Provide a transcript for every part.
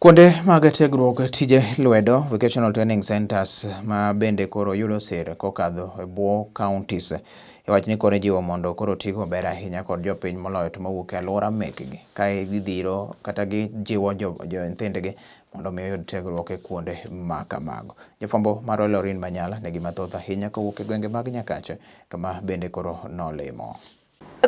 Kuonde mag tiegruok tije lwedo vocational training centers ma bende koro yudo sir kokadho e bwo counties wach ni koro jiwo mondo koro tigo ber ahinya kod jopiny moloyo to mawuok e alwora mekgi kae gidhiro kata gijiwo jo nyithindgi mondo mi oyud tiegruok e kuonde ma kamago. Jafwambo mar Lolwe Manyala negi mathoth ahinya kowuok e gwenge mag Nyakach kama bende koro nolimo.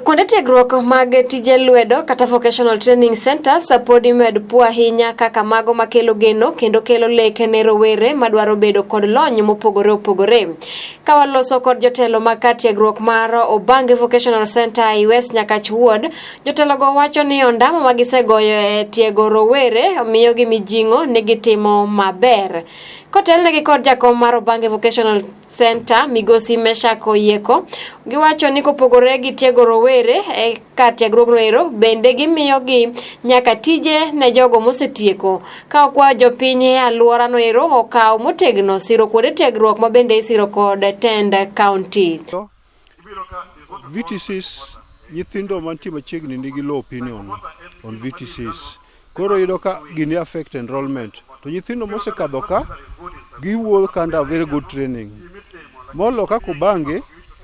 Kuonde tiegruok mag tije lwedo kata vocational training centers pod imed puo ahinya kaka mago makelo geno kendo kelo lek ne rowere madwaro bedo kod lony mopogore opogore. Ka waloso kod jotelo mag tiegruok mar Obange Vocational Center i West Nyakach Ward, jotelo go wacho ni ondamo magisegoyo e tiego rowere miyo gi mijingo ne gitimo maber. Kotelnegi kod jakom mar Obange Vocational Center Migosi Meshako Yeko giwacho ni kopogore gi tiego rowere e ka tiegruok noero bende gimiyo gi nyaka tije ne jogo mosetieko ka okwa jopiny e alwora noero okaw motegno siro kuonde tiegruok ma bende isiro kod tend county. VTCs nyithindo mantie machiegni nigi low opinion on VTCs. Koro yudo ka gini affect enrollment. To nyithindo mosekadho ka giwuok under very good training. Molo ka Obange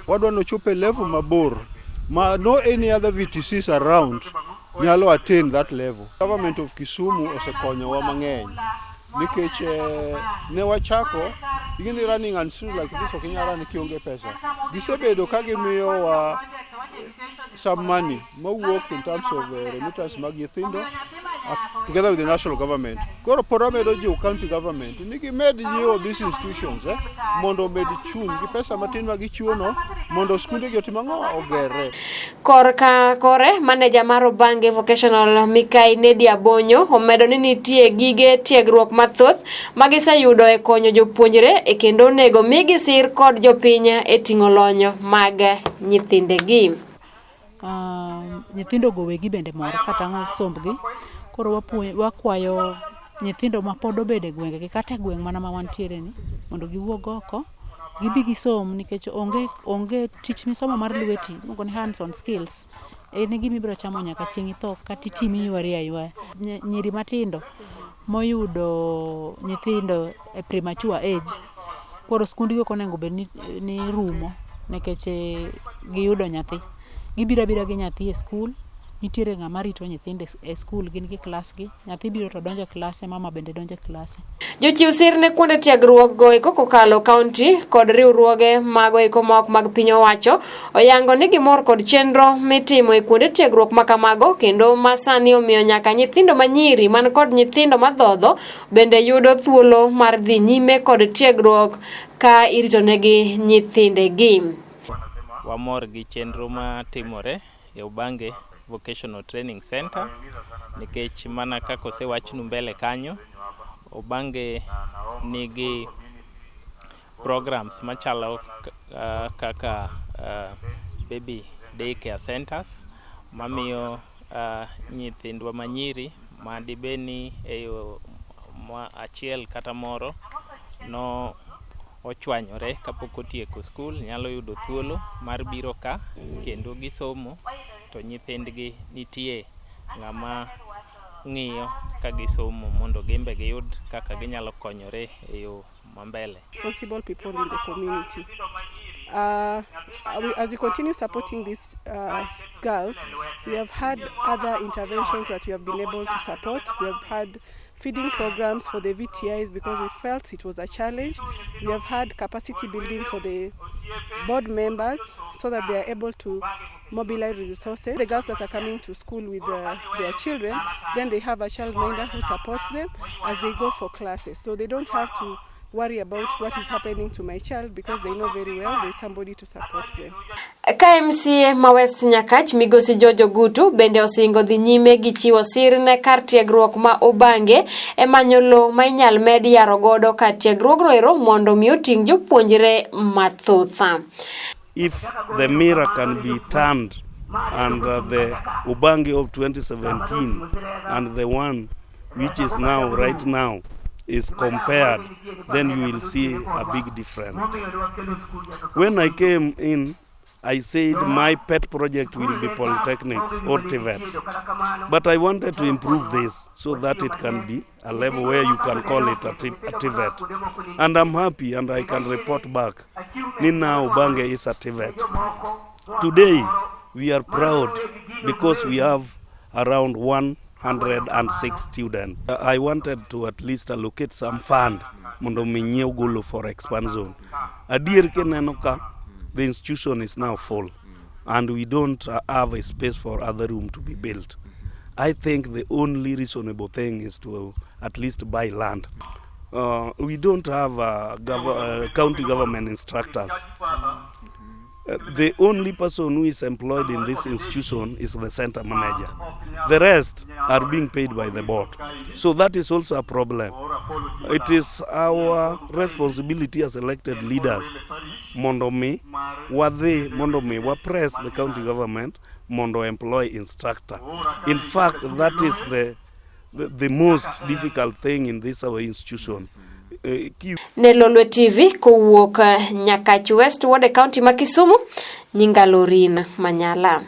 wadwa no chope level mabor ma no any other VTCs around nyalo attain that level. Government of Kisumu osekonyowa mang'eny nikech ne wachako igini running and through like this okinyara ni kionge pesa. Gisebedo ka gimiyo wa some money mawuok in terms of remittance mag nyithindo together with the national government. Koro poromedo jiwo county government nigi med jiwo these institutions mondo med chung gi pesa matin ma gichuono mondo skunde gi otimang'o ogere. Kore manager mar Obange Vocational Mikai Nedia Bonyo omedo ni nitie gige tiegruok mathoth magiseyudo e konyo jopuonjre e kendo nego migi sir kod jopiny e ting'o lonyo mag nyithindegi. Nyithindo go wegi bende mor kata ng'ol sombgi. Koro wakwayo nyithindo ma pod obede e gwenge kata e gweng' mana ma wantiere ni mondo giwuog oko gibi gisom nikech onge tich misomo mar lweti iluongo ni hands on skills en gima ibiro chamo nyaka chieng' itho kata itimi ywari aywa. Nyiri matindo moyudo nyithindo e premature age koro skundi go onego bed ni rumo nikech giyudo nyathi gibiro gi nyathi e skul. Nitiere ng'ama rito nyithinde e skul gin gi klas gi nyathi biro to donjo klase mama bende donjo klase. Jochiw sir ne kuonde tiegruok go kokalo county kod riwruoge mago mok mag piny owacho oyango ni gimor kod chenro mitimo e kuonde tiegruok makamago kendo masani omiyo nyaka nyithindo manyiri man kod nyithindo madhodho bende yudo thuolo mar dhi nyime kod tiegruok ka irito negi nyithindegi. Wamor gi chenro matimore e Obange Vocational Training Center nikech mana kaka osewachnu mbele kanyo Obange nigi programs machalo kaka baby daycare centers mamiyo nyithindwa manyiri madibeni e yo achiel kata moro no ochwanyore kapok otieko skul nyalo yudo thuolo mar biro ka kendo gisomo to nyithindgi nitie ng'ama ng'iyo ka gisomo mondo gimbe giyud kaka ginyalo konyore e yo mambele. Responsible people in the community. As we continue supporting these girls, we have had other interventions that we have been able to support. We have had feeding programs for the VTIs because we felt it was a challenge. We have had capacity building for the board members so that they are able to mobilize resources. The girls that are coming to school with their children, then they have a childminder who supports them as they go for classes. So they don't have to worry about what is happening to my child because they know very well there's somebody to support them. KMCA ma West Nyakach Migosi Jojo Gutu bende osingo dhi nyime gi chiwo sir ne kar tiegruok ma Obange e manyo lo ma inyal med yaro godo kar tiegruok noero mondo mi oting jopuonjre mathoth. If the mirror can be turned and the Obange of 2017 and the one which is now right now is compared, then you will see a big difference. When I came in, I said my pet project will be polytechnics or TVETs. But I wanted to improve this so that it can be a level where you can call it a TVET. And I'm happy and I can report back. Now Obange is a TVET. Today, we are proud because we have around 106 students. I wanted to at least allocate some fund mondo minyiew golo for expansion. Adier kineno ka the institution is now full and we don't have a space for other room to be built. I think the only reasonable thing is to at least buy land. We don't have county government instructors. The only person who is employed in this institution is the center manager. The rest are being paid by the board. So that is also a problem. It is our responsibility as elected leaders mondo mi press the county government mondo employ instructor. In fact, that is the most difficult thing in this our institution. Ne Lolwe TV kowuok Nyakach West Ward County ma Kisumu, Nyinga Lorin Manyala.